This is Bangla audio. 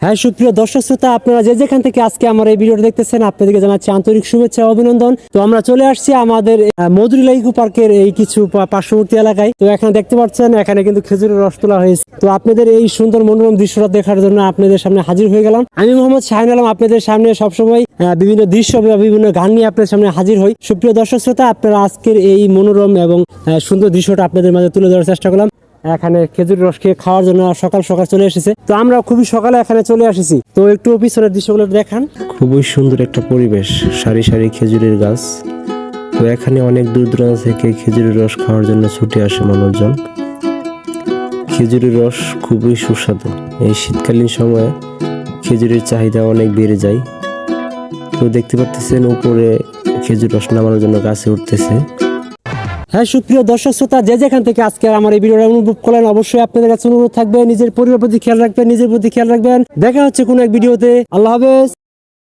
হ্যাঁ, সুপ্রিয় দর্শক শ্রোতা, আপনারা যে যেখান থেকে আজকে আমার এই ভিডিওটা দেখতেছেন আপনাদেরকে জানাচ্ছি আন্তরিক শুভেচ্ছা ও অভিনন্দন। তো আমরা চলে আসছি আমাদের মধুরিলা ইকো পার্কের এই কিছু পার্শ্ববর্তী এলাকায়। তো এখানে দেখতে পাচ্ছেন এখানে কিন্তু খেজুরের রস তোলা হয়েছে। তো আপনাদের এই সুন্দর মনোরম দৃশ্যটা দেখার জন্য আপনাদের সামনে হাজির হয়ে গেলাম। আমি মোহাম্মদ শাহিন আলম, আপনাদের সামনে সবসময় বিভিন্ন দৃশ্য বা বিভিন্ন গান নিয়ে আপনাদের সামনে হাজির হই। সুপ্রিয় দর্শক শ্রোতা, আপনারা আজকের এই মনোরম এবং সুন্দর দৃশ্যটা আপনাদের মাঝে তুলে ধরার চেষ্টা করলাম। এখানে খেজুর রস খেয়ে খাওয়ার জন্য সকাল সকাল চলে এসেছে। তো আমরা খুবই সকালে এখানে চলে এসেছি। তো একটু পিছনের দৃশ্যগুলো দেখান। খুবই সুন্দর একটা পরিবেশ, সারি সারি খেজুরের গাছ। তো এখানে অনেক দূর দূরান্ত থেকে খেজুরের রস খাওয়ার জন্য ছুটে আসে মানুষজন। খেজুরের রস খুবই সুস্বাদু। এই শীতকালীন সময়ে খেজুরের চাহিদা অনেক বেড়ে যায়। তো দেখতে পাচ্ছেন উপরে খেজুর রস নামানোর জন্য গাছে উঠতেছে। হ্যাঁ, সুপ্রিয় দর্শক শ্রোতা, যে যেখান থেকে আজকে আমার এই ভিডিওটা অনুভব করলেন, অবশ্যই আপনাদের কাছে অনুরোধ থাকবে নিজের পরিবার প্রতি খেয়াল রাখবেন, নিজের প্রতি খেয়াল রাখবেন। দেখা হচ্ছে কোনো এক ভিডিওতে। আল্লাহ হাফেজ।